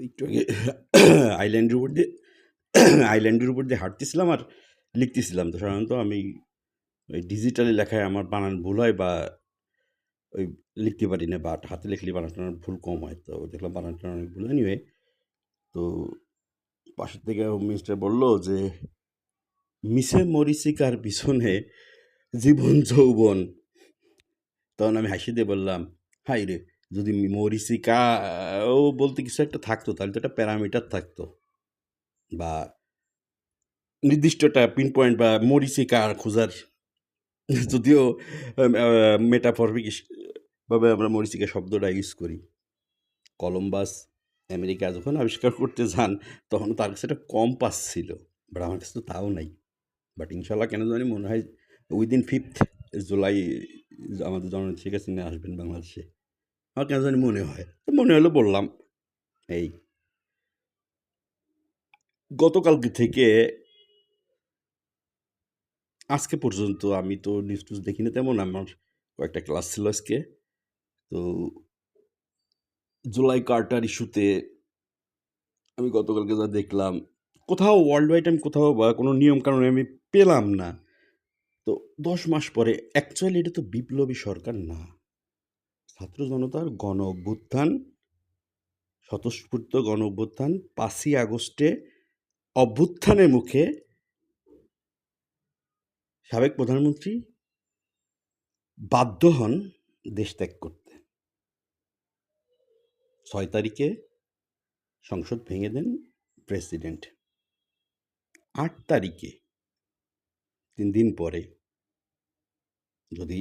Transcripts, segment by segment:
একটু আগে আইল্যান্ডের উপর দিয়ে আইল্যান্ডের উপর দিয়ে হাঁটতেছিলাম আর লিখতেছিলাম। তো সাধারণত আমি ওই ডিজিটালি লেখায় আমার বানান ভুল হয় বা ওই লিখতে পারি না, বা হাতে লিখলে বানান টানান ভুল কম হয়। তো দেখলাম বানান টানান অনেক ভুল। এনিওয়ে, তো পাশের থেকে হোম মিনিস্টার বলল যে মিসে মরিচিকার পিছনে জীবন যৌবন। তখন আমি হাসি দিয়ে বললাম, হাই রে, যদি মরিচিকাও বলতে কিছু একটা থাকতো তাহলে তো একটা প্যারামিটার থাকতো, বা নির্দিষ্ট একটা পিন পয়েন্ট বা মরিচিকা খোঁজার। যদিও মেটাফরিক ভাবে আমরা মরিচিকা শব্দটা ইউজ করি। কলম্বাস আমেরিকা যখন আবিষ্কার করতে যান তখন তার কাছে একটা কম্পাস ছিল, বাট আমার কাছে তো তাও নাই। বাট ইনশাল্লাহ কেন জানি মনে হয় উইদিন 5th জুলাই আমাদের জননেত্রী শেখ হাসিনা আসবেন বাংলাদেশে। আমার কেন জানি মনে হয়, তো মনে হলো বললাম। এই গতকালকে থেকে আজকে পর্যন্ত আমি তো নিউজ টিউজ দেখি না তেমন। আমার কয়েকটা ক্লাস ছিল আজকে। তো জুলাই কার্টার ইস্যুতে আমি গতকালকে যা দেখলাম, কোথাও ওয়ার্ল্ড ওয়াইড আমি কোথাও বা কোনো নিয়ম কানুন আমি পেলাম না। তো 10 মাস পরে অ্যাকচুয়ালি এটা তো বিপ্লবী সরকার না, ছাত্র জনতার গণ অভ্যুত্থান, স্বতঃস্ফূর্ত গণ অভ্যুত্থান। 5ই আগস্টে অভ্যুত্থানের মুখে সাবেক প্রধানমন্ত্রী বাধ্য হন দেশ ত্যাগ করতে। 6 তারিখে সংসদ ভেঙে দেন প্রেসিডেন্ট। 8 তারিখে 3 দিন পরে, যদি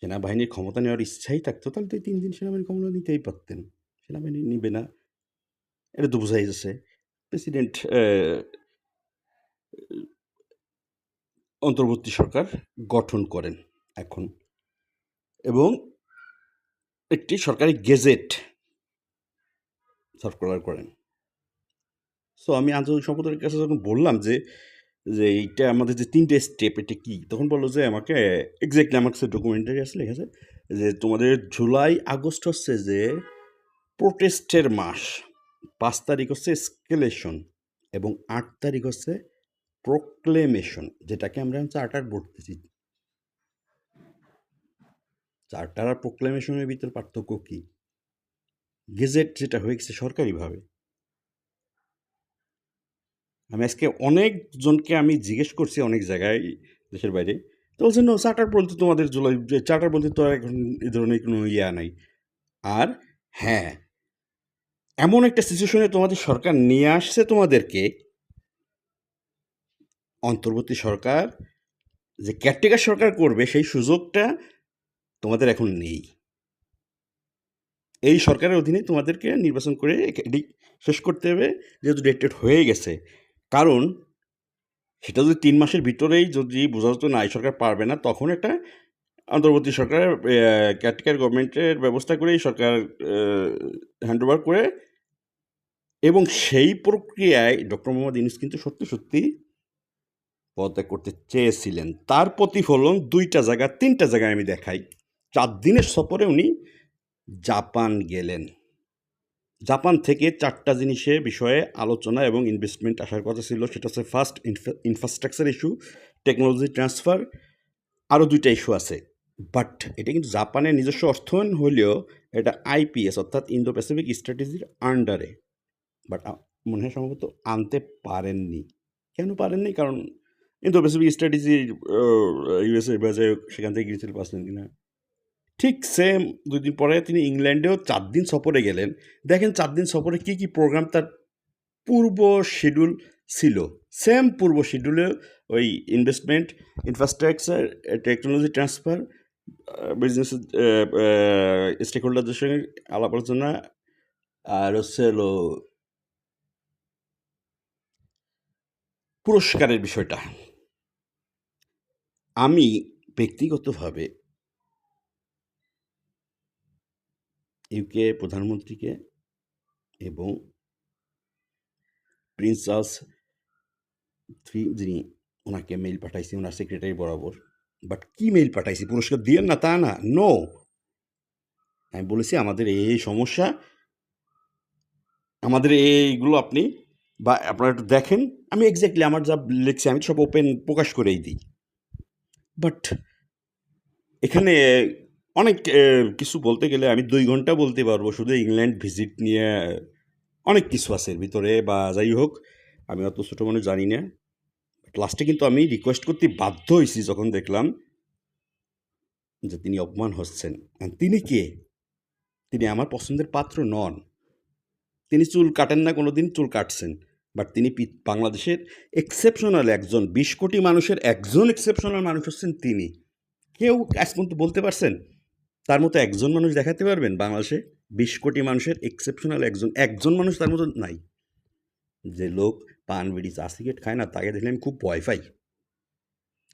সেনাবাহিনীর ক্ষমতা নেওয়ার ইচ্ছাই থাকতো তাহলে তো এই 3 দিন সেনাবাহিনী ক্ষমতা নিতেই পারতেন। সেনাবাহিনী নিবে না, এটা তো বোঝাই যাচ্ছে। প্রেসিডেন্ট অন্তর্বর্তী সরকার গঠন করেন এখন, এবং একটি সরকারি গেজেট সার্কুলার করেন। সো আমি আন্তর্জাতিক সম্প্রদায়ের কাছে যখন বললাম যে যে এইটা আমাদের যে 3টে স্টেপ, এটা কি, তখন বললো যে আমাকে এক্স্যাক্টলি আমার কাছে ডকুমেন্টারি আসলে লেখা আছে যে তোমাদের জুলাই আগস্ট হচ্ছে যে প্রোটেস্টের মাস, 5 তারিখ হচ্ছে এসকেলেশন, এবং 8 তারিখ হচ্ছে প্রোক্লেমেশন, যেটাকে আমরা চার্টার বলতেছি। চার্টার আর প্রোক্লেমেশনের ভিতরে পার্থক্য কি? গেজেট যেটা হয়ে গেছে সরকারিভাবে। আমি আজকে অনেকজনকে আমি জিজ্ঞেস করছি অনেক জায়গায় দেশের বাইরে, তো বলছে নো, চার্টার বলতে তোমাদের জুলাই, চার্টার বলতে তো এখন এই ধরনের কোনো ইয়া নাই। আর হ্যাঁ, এমন একটা সিচুয়েশনে তোমাদের সরকার নিয়ে আসছে তোমাদেরকে, অন্তর্বর্তী সরকার যে কেয়ারটেকার সরকার করবে সেই সুযোগটা তোমাদের এখন নেই। এই সরকারের অধীনে তোমাদেরকে নির্বাচন করে এটি শেষ করতে হবে, যেহেতু ডেট হয়ে গেছে। কারণ সেটা যদি 3 মাসের ভিতরেই যদি বোঝা যেত না এই সরকার পারবে না, তখন একটা অন্তর্বর্তী সরকারের কেয়ারটেকার গভর্নমেন্টের ব্যবস্থা করে এই সরকার হ্যান্ড ওভার করে, এবং সেই প্রক্রিয়ায় ডক্টর মোহাম্মদ ইউনূস কিন্তু সত্যি সত্যি পদত্যাগ করতে চেয়েছিলেন। তার প্রতিফলন 2টা জায়গা 3টা জায়গায় আমি দেখাই। 4 দিনের সফরে উনি জাপান গেলেন। জাপান থেকে 4টা জিনিসে বিষয়ে আলোচনা এবং ইনভেস্টমেন্ট আসার কথা ছিল। সেটা হচ্ছে first infrastructure issue, technology transfer, আরও 2টা ইস্যু আছে। বাট এটা কিন্তু জাপানের নিজস্ব অর্থায়ন হলেও এটা আইপিএস অর্থাৎ ইন্দো প্যাসিফিক স্ট্র্যাটেজির আন্ডারে। বাট মনে হয় সম্ভবত আনতে পারেননি। কেন পারেননি? কারণ ইন্দো প্যাসিফিক স্ট্র্যাটেজি ইউএসএ বা যাই হোক সেখান থেকে গিয়েছিল পারছেন কিনা। ঠিক সেম 2 দিন পরে তিনি ইংল্যান্ডেও 4 দিন সফরে গেলেন। দেখেন 4 দিন সফরে কী কী প্রোগ্রাম তার পূর্ব শিডিউল ছিল। সেম পূর্ব শিডিউলে ওই investment, infrastructure, technology transfer, business stake হোল্ডারদের সঙ্গে আলাপ আলোচনা, আর হচ্ছে হলো পুরস্কারের বিষয়টা। আমি ব্যক্তিগতভাবে ইউকে প্রধানমন্ত্রীকে এবং প্রিন্স চার্লস যিনি, ওনাকে মেইল পাঠাইছি ওনার সেক্রেটারি বরাবর। বাট কি মেইল পাঠাইছি, পুরস্কার দিয়েন না তা না, নো। আমি বলেছি আমাদের এই সমস্যা, আমাদের এইগুলো আপনি বা আপনারা একটু দেখেন। আমি এক্স্যাক্টলি আমার যা লিখছি আমি সব ওপেন প্রকাশ করেই দিই। বাট এখানে অনেক কিছু বলতে গেলে আমি ২ ঘন্টা বলতে পারবো শুধু ইংল্যান্ড ভিজিট নিয়ে। অনেক কিছু আছে এর ভিতরে বা যাই হোক, আমি অত ছোট মানুষ জানি না। লাস্টে কিন্তু আমি রিকোয়েস্ট করতে বাধ্য হইছি যখন দেখলাম যে তিনি অপমান হচ্ছেন। তিনি কে? তিনি আমার পছন্দের পাত্র নন। তিনি চুল কাটেন না, কোনোদিন চুল কাটছেন। বাট তিনি বাংলাদেশের এক্সেপশনাল একজন ২০ কোটি মানুষের একজন এক্সেপশনাল মানুষ হচ্ছেন তিনি। কেউ আজ পর্যন্ত বলতে পারছেন? তার মতো একজন মানুষ দেখাতে পারবেন বাংলাদেশে? ২০ কোটি মানুষের এক্সেপশনাল একজন মানুষ তার মতো নাই। যে লোক পান, বিড়ি, চা, সিগারেট খায় না তাকে দেখলে আমি খুব ভয় পাই।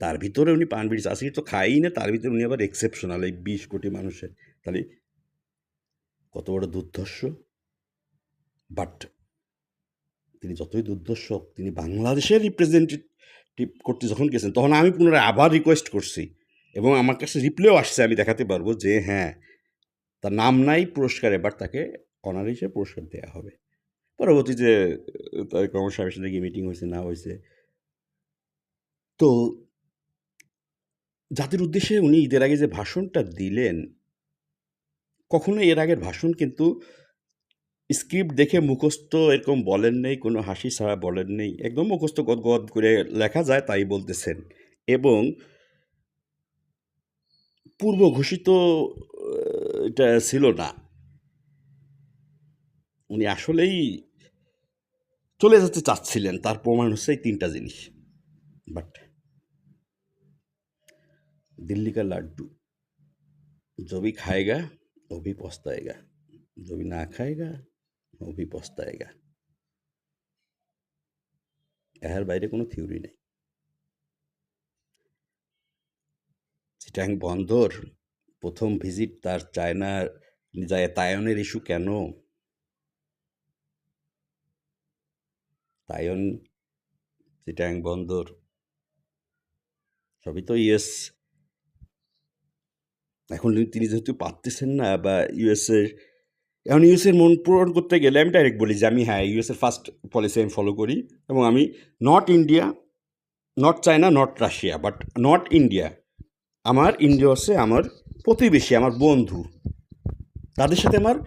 তার ভিতরে উনি পান, বিড়ি, চা, সিগারেট তো খায়ই না, তার ভিতরে উনি আবার এক্সেপশনাল এই ২০ কোটি মানুষের। তাহলে কত বড় দুর্ধর্ষ! বাট তিনি যতই দুর্ধর্ষ, তিনি বাংলাদেশের রিপ্রেজেন্টেটিভ করতে যখন গেছেন তখন আমি পুনরায় আবার রিকোয়েস্ট করছি এবং আমার কাছে রিপ্লাইও আসছে। আমি দেখাতে পারবো যে হ্যাঁ, তার নাম নাই পুরস্কারে, বাট তাকে অনার হিসেবে পুরস্কার দেওয়া হবে। পরবর্তীতে তারেক রহমান সাহেবের সাথে গিয়ে মিটিং হয়েছে না হয়েছে। তো জাতির উদ্দেশ্যে উনি ঈদের আগে যে ভাষণটা দিলেন, কখনো এর আগের ভাষণ কিন্তু স্ক্রিপ্ট দেখে মুখস্থ এরকম বলেন নেই, কোনো হাসি ছাড়া বলেন নেই, একদম মুখস্থ গদ করে লেখা যায় তাই বলতেছেন। এবং পূর্ব ঘোষিত এটা ছিল না। উনি আসলেই চলে যেতে চাচ্ছিলেন, তার প্রমাণ হচ্ছে এই ৩টা জিনিস। বাট दिल्ली का लड्डू जो भी खाएगा वो भी पछताएगा, जो भी ना खाएगा वो भी पछताएगा। এর বাইরে কোনো থিওরি নেই। চিটাং বন্দর প্রথম ভিজিট তার চায়নার যায় তাইওয়ানের ইস্যু কেন? তাইওয়ান, চিটাং বন্দর সবই তো ইউএস। এখন তিনি যেহেতু পারতেছেন না বা ইউএসের, এখন ইউএসের মন পূরণ করতে গেলে আমি ডাইরেক্ট বলি যে আমি হ্যাঁ ইউএসের ফার্স্ট পলিসি আমি ফলো করি এবং আমি not India, not China, not Russia, but not India. আমার ইন্ডিয়া হচ্ছে আমার প্রতিবেশী, আমার বন্ধু, তাদের সাথে আমার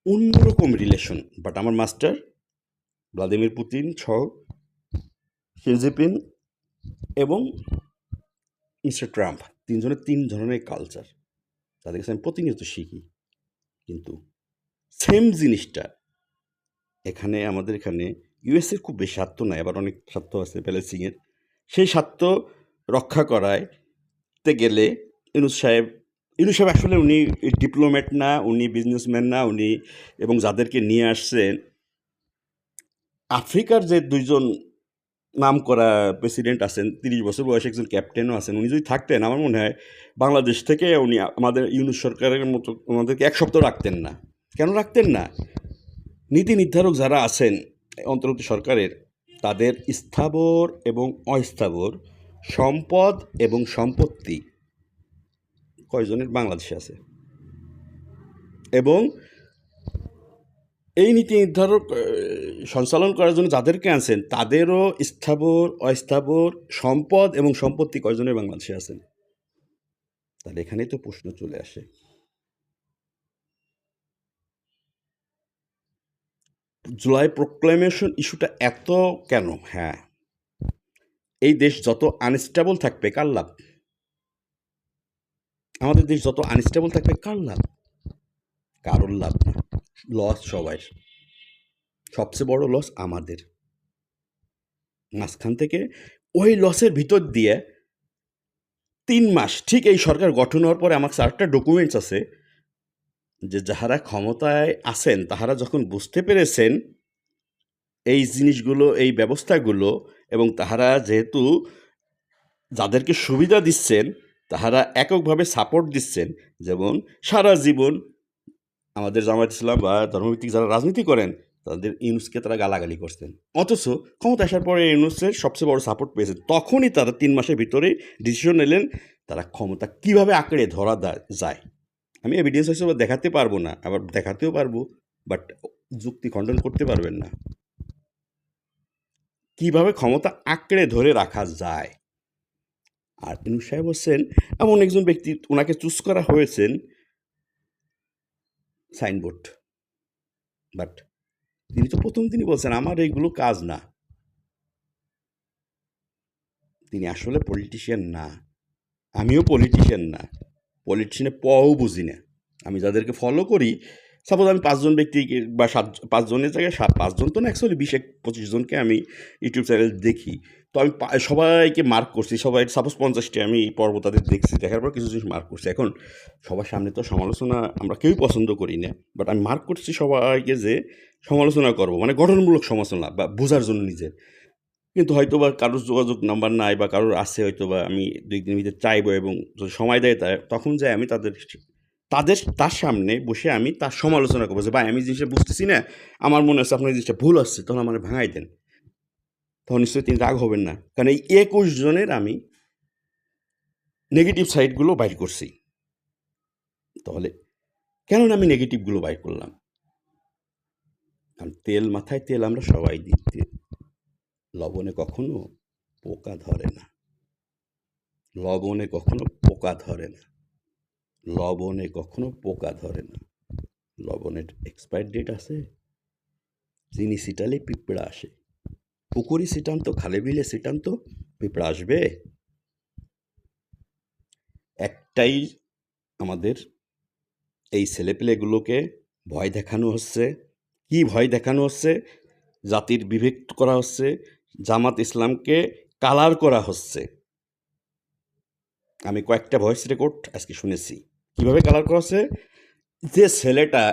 অন্যরকম রিলেশন। বাট আমার মাস্টার ভ্লাদিমির পুতিন সহ শি জিনপিং এবং মিস্টার ট্রাম্প, তিনজনের ৩ ধরনের কালচার, তাদের কাছে আমি প্রতিনিয়ত শিখি। কিন্তু সেম জিনিসটা এখানে আমাদের এখানে ইউএসের খুব বেশি স্বার্থ নাই, আবার অনেক স্বার্থ আছে ব্যালেন্সিংয়ের। সেই স্বার্থ রক্ষা করাইতে গেলে ইউনূস সাহেব আসলে উনি ডিপ্লোম্যাট না, উনি বিজনেসম্যান না, উনি এবং যাদেরকে নিয়ে আসছেন আফ্রিকার যে ২ জন নামকরা প্রেসিডেন্ট আছেন, ৩০ বছর বয়সে একজন ক্যাপ্টেনও আছেন, উনি যদি থাকতেন আমার মনে হয় বাংলাদেশ থেকে উনি আমাদের ইউনূস সরকারের মতো ওনাদেরকে ১ সপ্তাহ রাখতেন না। কেন রাখতেন না? নীতি নির্ধারক যারা আছেন অন্তর্বর্তী সরকারের, তাদের স্থাবর এবং অস্থাবর সম্পদ এবং সম্পত্তি কয়জনের বাংলাদেশে আছে, এবং এই নীতি নির্ধারক সঞ্চালন করার জন্য যাদেরকে আনছেন তাদেরও স্থাবর অস্থাবর সম্পদ এবং সম্পত্তি কয়জনের বাংলাদেশে আছেন। তাহলে এখানেই তো প্রশ্ন চলে আসে, জুলাই প্রোক্লামেশন ইস্যুটা এত কেন? হ্যাঁ, এই দেশ যত আনস্টেবল থাকবে কার লাভ? আমাদের দেশ যত আনস্টেবল থাকবে কার লাভ? কারোর লাভ না, লস সবাই। সবচেয়ে বড় লস আমাদের। মাঝখান থেকে ওই লসের ভিতর দিয়ে ৩ মাস, ঠিক এই সরকার গঠন হওয়ার পরে আমার ৪টা ডকুমেন্টস আছে যে যাহারা ক্ষমতায় আছেন তাহারা যখন বুঝতে পেরেছেন এই জিনিসগুলো, এই ব্যবস্থাগুলো, এবং তাহারা যেহেতু যাদেরকে সুবিধা দিচ্ছেন তাহারা এককভাবে সাপোর্ট দিচ্ছেন, যেমন সারা জীবন আমাদের জামায়াত ইসলাম বা ধর্মভিত্তিক যারা রাজনীতি করেন তাদের ইউনূসকে তারা গালাগালি করছেন, অথচ ক্ষমতা আসার পরে ইউনূসের সবচেয়ে বড় সাপোর্ট পেয়েছেন। তখনই তারা ৩ মাসের ভিতরেই ডিসিশন নিলেন তারা ক্ষমতা কীভাবে আঁকড়ে ধরা যায়। আমি এভিডেন্স হিসেবে দেখাতে পারবো না, আবার দেখাতেও পারবো, বাট যুক্তি খণ্ডন করতে পারবেন না। কিভাবে ক্ষমতা আঁকড়ে ধরে রাখা যায়। আর ইউনূস সাহেব হচ্ছেন এমন একজন ব্যক্তি, ওনাকে চুজ করা হয়েছেন সাইনবোর্ড, বাট তিনি তো প্রথম দিনই বলছেন আমার এইগুলো কাজ না। তিনি আসলে পলিটিশিয়ান না, আমিও পলিটিশিয়ান না, পলিটিশিয়ানে পও বুঝি না। আমি যাদেরকে ফলো করি, সাপোজ আমি ৫ জন ব্যক্তিকে বা ৫ জনের জায়গায় ৫ জন তো না, অ্যাকচুয়ালি ২০-২৫ জনকে আমি ইউটিউব চ্যানেল দেখি। তো আমি সবাইকে মার্ক করছি, সবাই সাপোজ ৫০টি আমি পর্ব তাদের দেখছি, দেখার পর কিছু জিনিস মার্ক করছি। এখন সবার সামনে তো সমালোচনা আমরা কেউই পছন্দ করি না, বাট আমি মার্ক করছি সবাইকে যে সমালোচনা করব, মানে গঠনমূলক সমালোচনা বা বোঝার জন্য নিজের। কিন্তু হয়তো বা কারোর যোগাযোগ নাম্বার নাই বা কারোর আছে, হয়তো বা আমি ২ দিনের ভিতরে চাইবো, এবং যদি সময় দেয় তখন যাই আমি তার সামনে বসে আমি তার সমালোচনা করবো যে ভাই আমি জিনিসটা বুঝতেছি না, আমার মনে হচ্ছে আপনার জিনিসটা ভুল আসছে, তখন আমার ভাঙাই দেন। তখন নিশ্চয়ই তিনি রাগ হবেন না, কারণ এই ২১ জনের আমি নেগেটিভ সাইডগুলো বাইর করছি। তাহলে কেন আমি নেগেটিভগুলো বাইর করলাম? কারণ তেল মাথায় তেল আমরা সবাই দিই, লবণে কখনো পোকা ধরে না, লবণে কখনো পোকা ধরে না, লবণে কখনো পোকা ধরে না। লবণের এক্সপায়ার ডেট আছে, চিনি ছিটালে পিঁপড়া আসে, পুকুরি ছিটান তো, খালে বিলে ছিটান তো, পিঁপড়া আসবে? একটাই আমাদের এই ছেলেপেলেগুলোকে ভয় দেখানো হচ্ছে। কি ভয় দেখানো হচ্ছে? জাতির বিভেদ করা হচ্ছে, জামাত ইসলামকে কালার করা হচ্ছে। আমি কয়েকটা ভয়েস রেকর্ড আজকে শুনেছি কিভাবে কালার করা হচ্ছে। যে ছেলেটা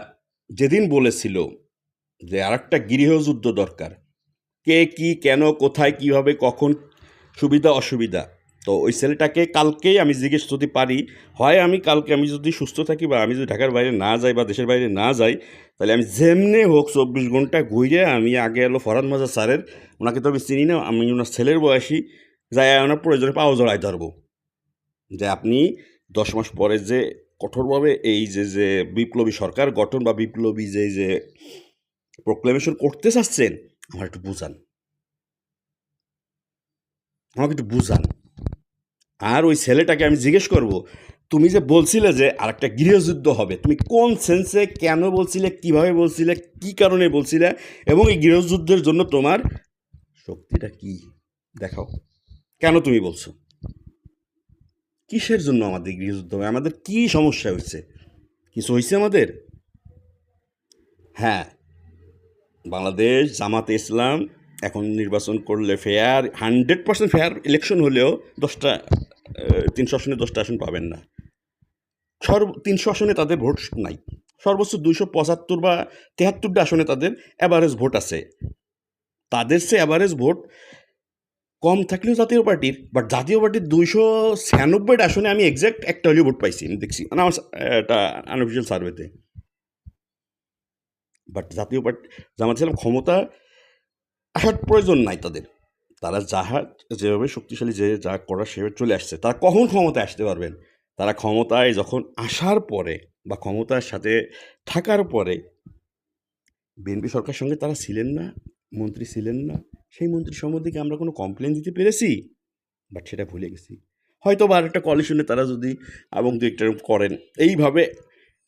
যেদিন বলেছিল যে আরেকটা গৃহযুদ্ধ দরকার, কে কি কেন কোথায় কিভাবে কখন সুবিধা অসুবিধা, তো ওই ছেলেটাকে কালকেই আমি জিজ্ঞেস যদি পারি, হয় আমি কালকে আমি যদি সুস্থ থাকি বা আমি যদি ঢাকার বাইরে না যাই বা দেশের বাইরে না যাই, তাহলে আমি যেমনি হোক ২৪ ঘন্টা ঘুরে আমি আগে এলো ফরহাদ মাজা স্যারের, ওনাকে তো আমি চিনি না, আমি ওনার ছেলের বয়সী, যাই ওনার প্রয়োজনে পাও জড়াই ধরবো যে আপনি ১০ মাস পরে যে কঠোরভাবে এই যে বিপ্লবী সরকার গঠন বা বিপ্লবী যে প্রোক্লেমেশন করতে চাচ্ছেন, আমার একটু বুঝান, আমাকে একটু বুঝান। আর ওই ছেলেটাকে আমি জিজ্ঞেস করব, তুমি যে বলছিলে যে আরেকটা গৃহযুদ্ধ হবে, তুমি কোন সেন্সে কেন বলছিলে, কিভাবে বলছিলে, কি কারণে বলছিলে, এবং এই গৃহযুদ্ধের জন্য তোমার শক্তিটা কি দেখাও, কেন তুমি বলছো, কিসের জন্য আমাদের গৃহযুদ্ধ হবে, আমাদের কি সমস্যা হয়েছে, কিছু হয়েছে আমাদের? হ্যাঁ, বাংলাদেশ জামাতে ইসলাম এখন নির্বাচন করলে ফেয়ার, 100% ফেয়ার ইলেকশন হলেও 10টা 300 আসনে 10টা আসন পাবেন না। 300 আসনে তাদের ভোট নাই, সর্বোচ্চ 275 বা 73টা আসনে তাদের অ্যাভারেজ ভোট আছে। তাদের সে অ্যাভারেজ ভোট কম থাকলেও জাতীয় পার্টির, বাট জাতীয় পার্টির 296টা আসনে আমি এক্স্যাক্ট একটা হলেও ভোট পাইছি, আমি দেখছি, মানে আমার একটা আনঅফিসিয়াল সার্ভেতে। বাট জাতীয় পার্টি জামাত ইসলাম ক্ষমতা আসার প্রয়োজন নাই তাদের, তারা যেভাবে শক্তিশালী যে যা করার সেভাবে চলে আসছে, তারা কখন ক্ষমতায় আসতে পারবেন? তারা ক্ষমতায় যখন আসার পরে বা ক্ষমতার সাথে থাকার পরে বিএনপি সরকারের সঙ্গে তারা ছিলেন না, মন্ত্রী ছিলেন না, সেই মন্ত্রী সম্বন্ধে কি আমরা কোনো কমপ্লেন দিতে পেরেছি? বাট সেটা ভুলে গেছি। হয়তো বা আরেকটা কোয়ালিশনে তারা যদি এবং দু একটা করেন, এইভাবে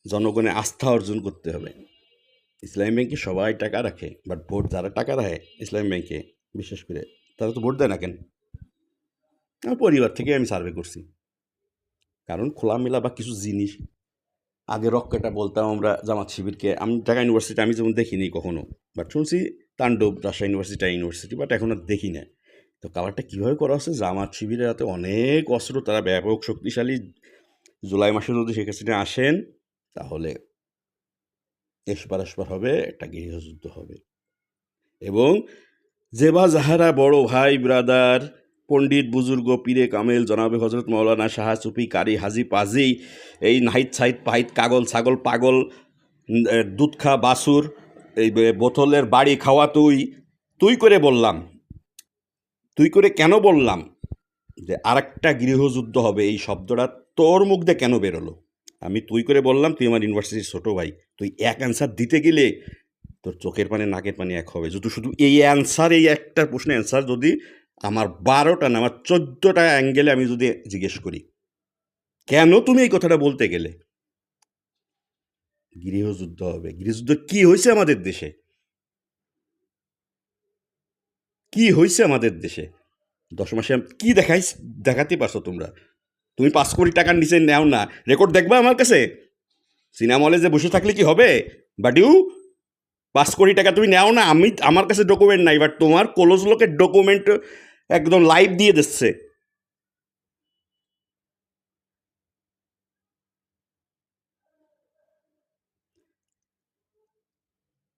জনগণের আস্থা অর্জন করতে হবে। ইসলামী ব্যাংকে সবাই টাকা রাখে, বাট ভোট যারা টাকা রাখে ইসলামী ব্যাংকে বিশেষ করে, তারা তো ভোট দেয় না কেন? আমার পরিবার থেকে আমি সার্ভে করছি, কারণ খোলামেলা বা কিছু জিনিস, আগে রক্কেটা বলতাম আমরা জামাত শিবিরকে, আমি ঢাকা ইউনিভার্সিটি আমি যেমন দেখিনি কখনো, বাট শুনছি তাণ্ডব রাজশাহী ইউনিভার্সিটি, বাট এখন আর দেখি না। তো কালারটা কীভাবে করা হচ্ছে, জামাত শিবিরের হাতে অনেক অস্ত্র, তারা ব্যাপক শক্তিশালী। জুলাই মাসে যদি শেখ হাসিনা আসেন, তাহলে এসপার হবে, একটা গৃহযুদ্ধ হবে। এবং যেবা যাহারা বড় ভাই ব্রাদার পণ্ডিত বুজুর্গ পীরে কামেল জনাবে হজরত মৌলানা শাহ সুফি কারি হাজি পাজি, এই নাহিদ সাহিদ পাহিদ কাগল ছাগল পাগল দুধ খা বাসুর, এই বোতলের বাড়ি খাওয়া তুই করে বললাম, তুই করে কেন বললাম যে আরেকটা গৃহযুদ্ধ হবে, এই শব্দটা তোর মুখ দিয়ে কেন বেরোলো? আমি তুই করে বললাম, তুই আমার ইউনিভার্সিটির ছোটো ভাই, তুই এক অ্যান্সার দিতে গেলে তোর চোখের পানি নাকের পানি এক হবে যদি শুধু এই অ্যান্সার, এই একটা প্রশ্নের অ্যান্সার যদি আমার 12টা না আমার 14টা অ্যাঙ্গেলে আমি যদি জিজ্ঞেস করি, কেন তুমি এই কথাটা বলতে গেলে? গৃহযুদ্ধ হবে। গৃহযুদ্ধ কি হয়েছে আমাদের দেশে? কি হয়েছে আমাদের দেশে? 10 মাসে কি দেখাতে পারছো তোমরা? তুমি 5 কোটি টাকার নিচে নেও না, রেকর্ড দেখবা আমার কাছে? সিনেমা হলে যে বসে থাকলে কি হবে? বাট ইউ 5 কোটি টাকা তুমি নেও না, আমার কাছে ডকুমেন্ট নাই, বাট তোমার ক্লোজ লোকের ডকুমেন্ট একদম লাইভ দিয়ে দিচ্ছে।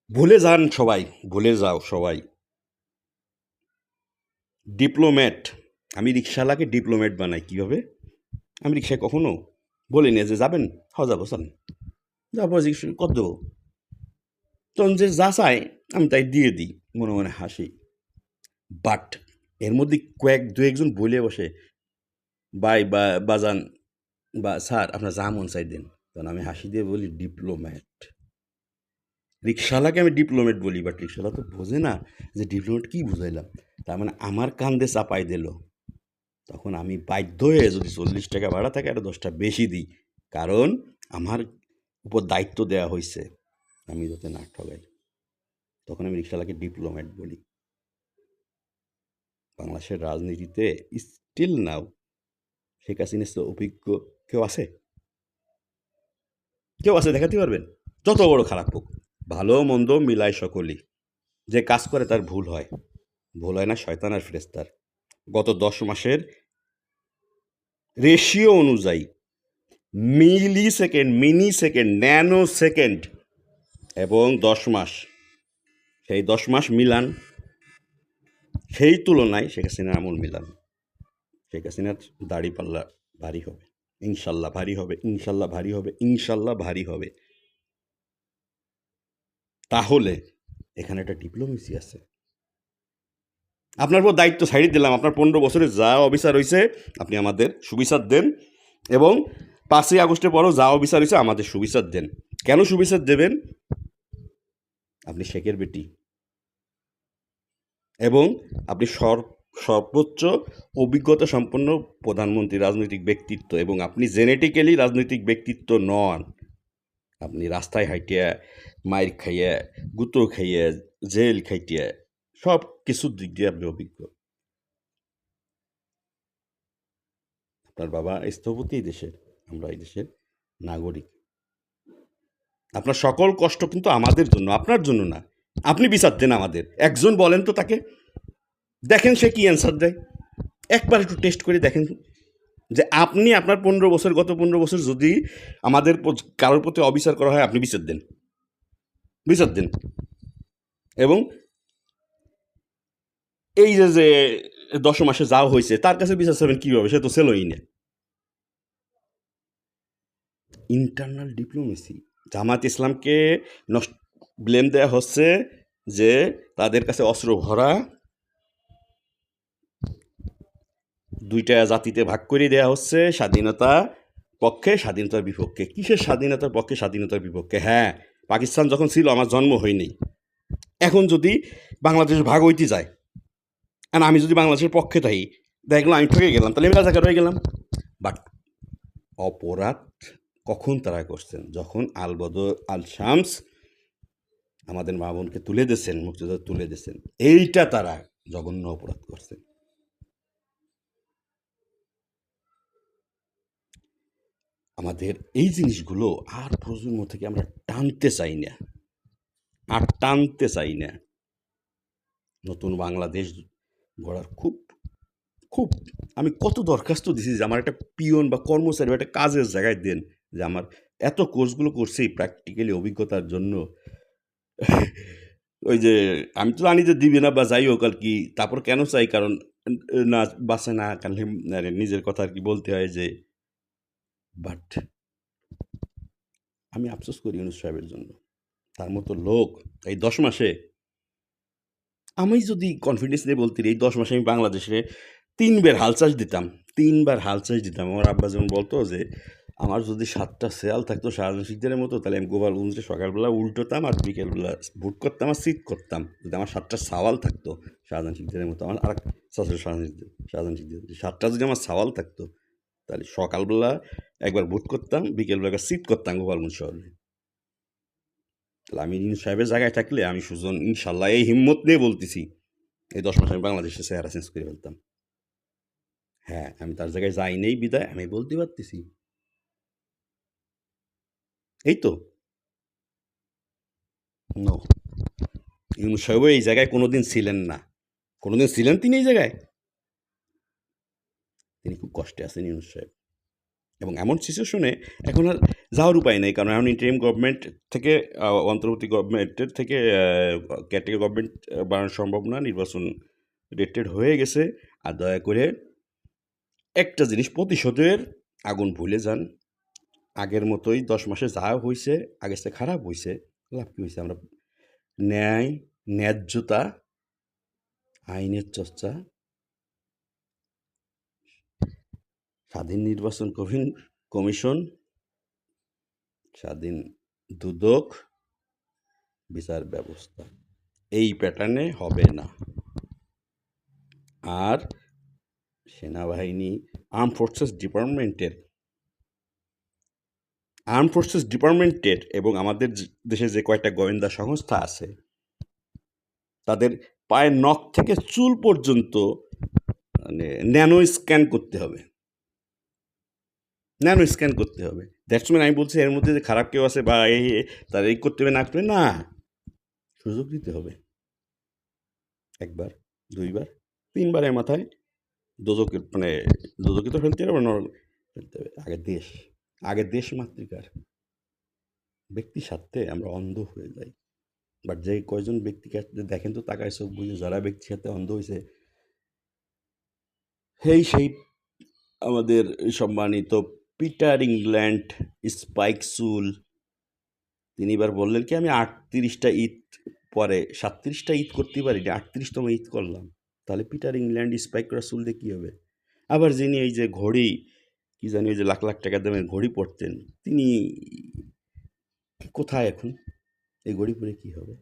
ভুলে যান সবাই, ভুলে যাও সবাই। ডিপ্লোম্যাট, আমি রিক্সাওয়ালাকে ডিপ্লোম্যাট বানাই কীভাবে? আমি রিক্সায় কখনো বলিনি যে যাবেন, হ্যাঁ যাবো, চলেন যাবো, জিজ্ঞেস করি, কত দেবো? তখন যে যা চায় আমি তাই দিয়ে দিই, মনে মনে হাসি। বাট এর মধ্যে দু একজন বলে বসে, বাই বা বাজান বা স্যার আপনার যা মন চাই দেন, তখন আমি হাসি দিয়ে বলি ডিপ্লোম্যাট। রিক্সাওয়ালাকে আমি ডিপ্লোম্যাট বলি, বাট রিক্সাওয়ালা তো বোঝে না যে ডিপ্লোম্যাট কী বুঝাইলাম। তার মানে আমার কান্দে চাপাই দিল। তখন আমি বাধ্য হয়ে যদি 40 টাকা ভাড়া থাকে আরও 10টা বেশি দিই, কারণ আমার উপর দায়িত্ব দেওয়া হয়েছে আমি যাতে না ঠগাই। তখন আমি রিক্সাওয়ালাকে ডিপ্লোম্যাট বলি। বাংলাদেশের রাজনীতিতে স্টিল নাও শেখ হাসিনার চেয়ে অভিজ্ঞ কেউ আছে? কেউ আছে দেখাতে পারবেন? যত বড় খারাপ হোক, ভালো মন্দ মিলায় সকলেই। যে কাজ করে তার ভুল হয়, ভুল হয় না শয়তান আর ফেরেস্তার। গত 10 মাসের রেশিও অনুযায়ী millisecond, mini second, nanosecond এবং 10 মাস, সেই 10 মাস মিলান, সেই তুলনায় শেখ হাসিনার আমল মিলান। শেখ হাসিনার দাড়ি পাল্লা ভারী হবে, ইনশাল্লাহ ভারী হবে, ইনশাল্লাহ ভারী হবে, ইনশাল্লাহ ভারী হবে। তাহলে এখানে একটা ডিপ্লোমেসি আছে। আপনার উপর দায়িত্ব ছাড়িয়ে দিলাম, আপনার 15 বছরে যা অফিসার হয়েছে আপনি আমাদের সুবিচার দেন, এবং 5ই আগস্টের পরও যা অফিসার হয়েছে আমাদের সুবিচার দেন। কেন সুবিচার দেবেন? আপনি শেখের বেটি এবং আপনি সর্বোচ্চ অভিজ্ঞতা সম্পন্ন প্রধানমন্ত্রী, রাজনৈতিক ব্যক্তিত্ব, এবং আপনি জেনেটিক্যালি রাজনৈতিক ব্যক্তিত্ব নন। আপনি রাস্তায় হাইটিয়া, মাইর খাইয়া, গুঁতো খাইয়া, জেল খাইটিয়া, সব কিছুর দিক দিয়ে আপনি অভিজ্ঞ। আপনার বাবা স্থপতি এই দেশের, আমরা এই দেশের নাগরিক। আপনার সকল কষ্ট কিন্তু আমাদের জন্য, আপনার জন্য না। আপনি বিচার দেন আমাদের। একজন বলেন তো তাকে, দেখেন সে কি অ্যান্সার দেয়। একবার একটু টেস্ট করে দেখেন যে আপনি আপনার 15 বছর, গত 15 বছর যদি আমাদের কারোর প্রতি অবিচার করা হয়, আপনি বিচার দেন, বিচার দেন। এবং এই যে 10 মাসে যা হয়েছে তার কাছে বিচার চাবেন কীভাবে? সে তো ছেলই না। ইন্টারনাল ডিপ্লোমেসি, জামাত ইসলামকে ব্লেম দেওয়া হচ্ছে যে তাদের কাছে অস্ত্র ভরা, 2টা জাতিতে ভাগ করে দেওয়া হচ্ছে, স্বাধীনতা পক্ষে, স্বাধীনতার বিপক্ষে। কিসের স্বাধীনতার পক্ষে, স্বাধীনতার বিপক্ষে? হ্যাঁ, পাকিস্তান যখন ছিল আমার জন্ম হয়নি। এখন যদি বাংলাদেশ ভাগ হইতে যায় আর আমি যদি বাংলাদেশের পক্ষে থাকি, দেখলাম আমি ঠকে গেলাম, তাহলে আমি রাজাকার হয়ে গেলাম। বাট অপরাধ কখন তারা করছেন? যখন আলবদর আল শামস আমাদের মা বোনকে তুলে দিয়েছেন, মুক্তিযোদ্ধা তুলে দিয়েছেন, এইটা তারা জঘন্য অপরাধ করছেন। আমাদের এই জিনিসগুলো আর প্রজন্ম থেকে আমরা টানতে চাই না, আর টানতে চাই না। নতুন বাংলাদেশ গড়ার খুব খুব আমি কত দরখাস্ত দিছি যে আমার একটা পিয়ন বা কর্মচারী বা একটা কাজের জায়গায় দেন, যে আমার এত কোর্সগুলো করছি প্র্যাকটিক্যালি অভিজ্ঞতার জন্য। ওই যে আমি তো জানি যে দিবে না বা যাই হোক আর কি, তারপর কেন চাই? কারণ না বাসে না কারণে নিজের কথা আর কি বলতে হয় যে, বাট আমি আফসোস করি ইউনূস সাহেবের জন্য। তার মতো লোক এই 10 মাসে, আমি যদি কনফিডেন্স নিয়ে বলতে এই 10 মাসে আমি বাংলাদেশে 3 বের হাল চাষ দিতাম, 3 বার হাল চাষ দিতাম। আমার আব্বা যেমন বলতো যে আমার যদি 7টা শেয়াল থাকতো শাহজাহান শিকদারের মতো, তাহলে আমি গোপালগঞ্জে সকালবেলা উল্টোতাম আর বিকেলবেলা ভোট করতাম আর সিট করতাম। যদি আমার 7টা সাওয়াল থাকতো শাহজাহান শিকদারের মতো, আমার আর শাহজাহান শিকদার 7টা যদি আমার সাওয়াল থাকতো, তাহলে সকালবেলা একবার ভোট করতাম, বিকেলবেলা একবার সিট করতাম গোপালগঞ্জ শহরে। তাহলে আমি ইউনূস সাহেবের জায়গায় থাকলে আমি সুজন ইনশাল্লাহ এই হিম্মত নিয়ে বলতেছি এই 10 মাস আমি বাংলাদেশের চেহারা চেঞ্জ করে ফেলতাম। হ্যাঁ, আমি তার জায়গায় যাই নেই বিদায় আমি বলতে পারতেছি। এই তো নো, ইউনূস সাহেবও এই জায়গায় কোনোদিন ছিলেন না। কোনোদিন ছিলেন তিনি এই জায়গায়? তিনি খুব কষ্টে আছেন ইউনূস সাহেব। এবং এমন সিচুয়েশনে এখন আর যাওয়ার উপায় নেই, কারণ এখন ইন্টারিম গভর্নমেন্ট থেকে অন্তর্বর্তী গভর্নমেন্টের থেকে ক্যাটেগরি গভর্নমেন্ট বানানো সম্ভব না, নির্বাচন ডেটেড হয়ে গেছে। আর দয়া করে একটা জিনিস, প্রতিশোধের আগুন ভুলে যান। আগের মতোই 10 মাসে যা হয়েছে আগের চেয়ে খারাপ হয়েছে, লাভ কী হয়েছে? আমরা ন্যায়, ন্যায্যতা, আইনের চর্চা, স্বাধীন নির্বাচন কমিশন, স্বাধীন দুদক, বিচার ব্যবস্থা, এই প্যাটার্নে হবে না। আর সেনাবাহিনী, আর্ম ফোর্সেস ডিপার্টমেন্টের এবং আমাদের দেশে যে কয়েকটা গোয়েন্দা সংস্থা আছে, তাদের পায়ের নখ থেকে চুল পর্যন্ত মানে ন্যানো স্ক্যান করতে হবে। দ্যাটস মিন আমি বলছি এর মধ্যে যে খারাপ কেউ আছে বা তার এই করতে হবে না করতে হবে না, সুযোগ দিতে হবে। 1বার, 2বার, 3বারের মাথায় দোজকের মানে দোজকে তো ফেলতে হবে, ফেলতে হবে। আগে দেশ মাতৃকার ব্যক্তি স্বার্থে আমরা অন্ধ হয়ে যাই। বাট যে কয়জন ব্যক্তিকে দেখেন তো তাকায় চোখ বুঝে, যারা ব্যক্তি স্বার্থে অন্ধ হয়েছে সেই আমাদের সম্মানিত পিটার ইংল্যান্ড স্পাইকসুল, তিনি এবার বললেন কি আমি 38টা ঈদ পরে 37টা ঈদ করতে পারিনি, 38তম ঈদ করলাম। তাহলে পিটার ইংল্যান্ড স্পাইক রাসুল দিয়ে কী হবে? আবার যিনি এই যে ঘড়ি কি জানি ওই যে লাখ লাখ টাকা দামের ঘড়ি পরতেন, তিনি কোথায় এখন? এই ঘড়ি পরে কী হবে?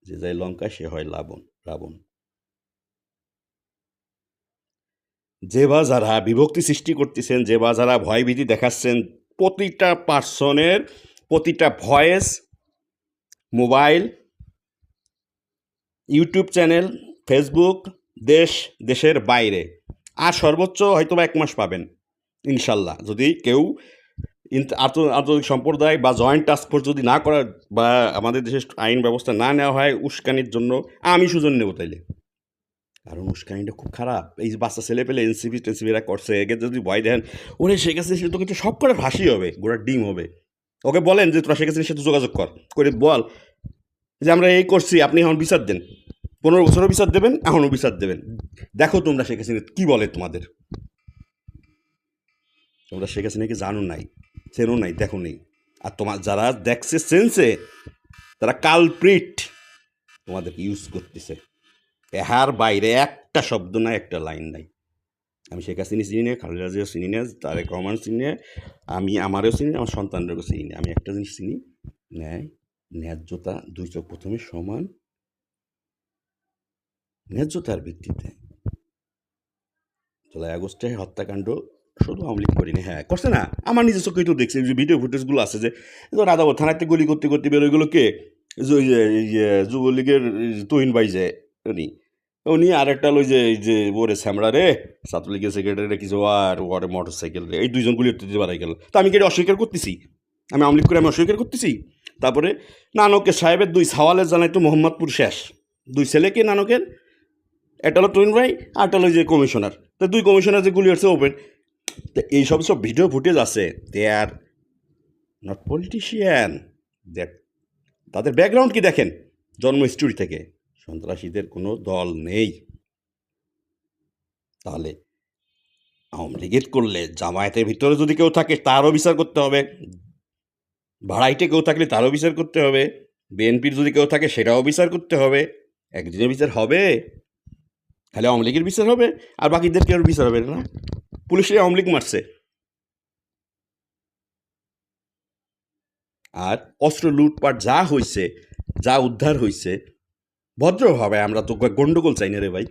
যে যায় লঙ্কা সে হয় রাবণ। যে বা যারা বিভক্তি সৃষ্টি করতেছেন, যে বা যারা ভয়ভীতি দেখাচ্ছেন, প্রতিটা পার্সনের প্রতিটা voice, mobile, YouTube channel, Facebook, দেশের বাইরে, আর সর্বোচ্চ হয়তো বা 1 মাস পাবেন ইনশাল্লাহ, যদি কেউ আন্তর্জাতিক সম্প্রদায় বা জয়েন্ট টাস্ক ফোর্স যদি না করা বা আমাদের দেশের আইন ব্যবস্থা না নেওয়া হয় উস্কানির জন্য, আমি সুজন নেব তাইলে। কারণ উস্কানিটা খুব খারাপ। এই যে বাচ্চা ছেলে পেলে টেনসিপিরা করছে, একে যদি ভয় দেন ওরে শেখ হাসিনা সে তোকে সব করে ফাঁসি হবে, গোড়ার ডিম হবে। ওকে বলেন যে তোরা শেখ হাসিনার সাথে যোগাযোগ করে বল যে আমরা এই করছি, আপনি এখন বিচার দেন, 15 বছরও বিচার দেবেন, এখনও বিচার দেবেন। দেখো তোমরা শেখ হাসিনা কী বলে তোমাদের। তোমরা শেখ হাসিনাকে জানো নাই, চেনো নাই, দেখো নেই। আর তোমার যারা দেখছে চেনছে, তারা কালপ্রিট তোমাদেরকে ইউজ করতেছে। এহার বাইরে একটা শব্দ নাই, একটা লাইন নাই। আমি শেখ হাসিনা চিনি না, খালেদা জিয়াও চিনি না, তারেক রহমান চিনি না, আমি আমারও চিনি না, আমার সন্তানদেরও চিনি না। আমি একটা জিনিস চিনি, ন্যায়, ন্যায্যতা, 2 চোখ প্রথমে সমান, ন্যায্যতার ভিত্তিতে। জুলাই আগস্টে হত্যাকাণ্ড শুধু আওয়ামী লীগ করিনি, হ্যাঁ করছে না, আমার নিজের চোখেই তো দেখছি। যে ভিডিও ফুটেজগুলো আছে যে রাধাবর থানাতে গুলি করতে করতে বেরোয়গুলো কে, যুবলীগের তুহিন ভাই যে উনি আরেকটা ওই যে ওরে শ্যামড়া রে ছাত্রলীগের সেক্রেটারি কিছু আর ওরে মোটর সাইকেল রে, এই 2জন গুলি দিতে পারাই গেল। তা আমি কি এটা অস্বীকার করতেছি? আমি আওয়ামী লীগ করে আমি অস্বীকার করতেছি? তারপরে নানকের সাহেবের 2 সওয়ালের জানাই তো মোহাম্মদপুর শেষ। 2 ছেলেকে নানকের, একটা হলো তুহিন ভাই আর একটা হলো যে কমিশনার। তো 2 কমিশনার যে গুলি হচ্ছে ওপেন। তো এইসব ভিডিও ফুটেজ আছে, দে আর নট পলিটিশিয়ান। তাদের ব্যাকগ্রাউন্ড কি দেখেন, জন্ম স্টোরি থেকে। সন্ত্রাসীদের কোনো দল নেই। তাহলে আওয়ামী লীগের করলে জামায়াতের ভিতরে যদি কেউ থাকে তারও বিচার করতে হবে, ভাড়াইটে কেউ থাকলে তারও বিচার করতে হবে, বিএনপির যদি কেউ থাকে সেটাও বিচার করতে হবে। একদিনের বিচার হবে? খালি আওয়ামী লীগের বিচার হবে, আর বাকিদের কেউ বিচার হবে না। পুলিশে আওয়ামী লীগ মারছে, আর অস্ত্র লুটপাট যা হয়েছে, যা উদ্ধার হয়েছে, ভদ্রভাবে আমরা তো গন্ডগোল চাই না রে ভাই।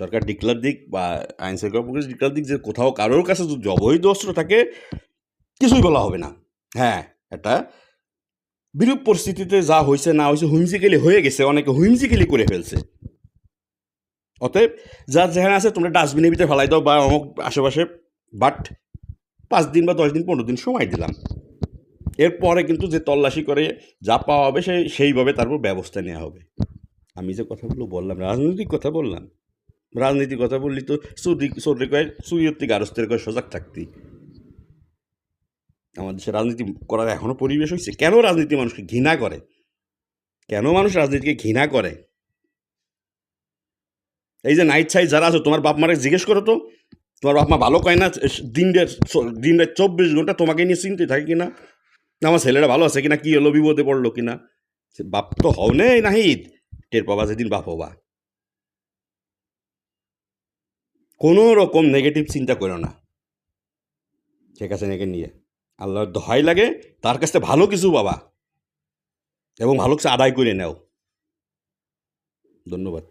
সরকার ডিক্লার দিক বা আইন শৃঙ্খলা পুলিশ ডিক্লার দিক যে কোথাও কারোর কাছে যদি অবৈধ অস্ত্র থাকে কিছুই বলা হবে না। হ্যাঁ, একটা বিরূপ পরিস্থিতিতে যা হয়েছে না হয়েছে হুইমজিক্যালি হয়ে গেছে, অনেকে হুইমজিক্যালি করে ফেলছে। অতএব যা যেখানে আছে তোমরা ডাস্টবিনের ভিতরে ফেলাই দাও বা অমুক আশেপাশে, বাট 5 দিন বা 10 দিন 15 দিন সময় দিলাম। এরপরে কিন্তু যে তল্লাশি করে যা পাওয়া হবে সেইভাবে তারপর ব্যবস্থা নেওয়া হবে। আমি যে কথাগুলো বললাম রাজনৈতিক কথা বললাম, রাজনীতির কথা বললি তো চোদ্দ কয় চুরিয়র থেকে আরস্তের কয় সজাগ থাকতি। আমাদের দেশে রাজনীতি করার এখনও পরিবেশ হয়েছে? কেন রাজনীতি মানুষকে ঘৃণা করে? কেন মানুষ রাজনীতিকে ঘৃণা করে? এই যে নাইট সাইড যারা আছো, তোমার বাপ মারে জিজ্ঞেস করো তো, তোমার বাপ মা ভালো কয় না দিন রাত 24 ঘন্টা তোমাকে নিয়ে চিন্তিত থাকে কিনা, আমার ছেলেরা ভালো আছে কিনা, কি হলো, বিপদে পড়লো কিনা? বাপ তো হও নেই নাহিদ, টের পাবা যেদিন বাপ হবা। কোনো রকম নেগেটিভ চিন্তা করো না শেখ হাসিনাকে নিয়ে। আল্লাহর দোহাই লাগে, তার কাছ থেকে ভালো কিছু পাবা এবং ভালো কিছু আদায় করে নাও। ধন্যবাদ।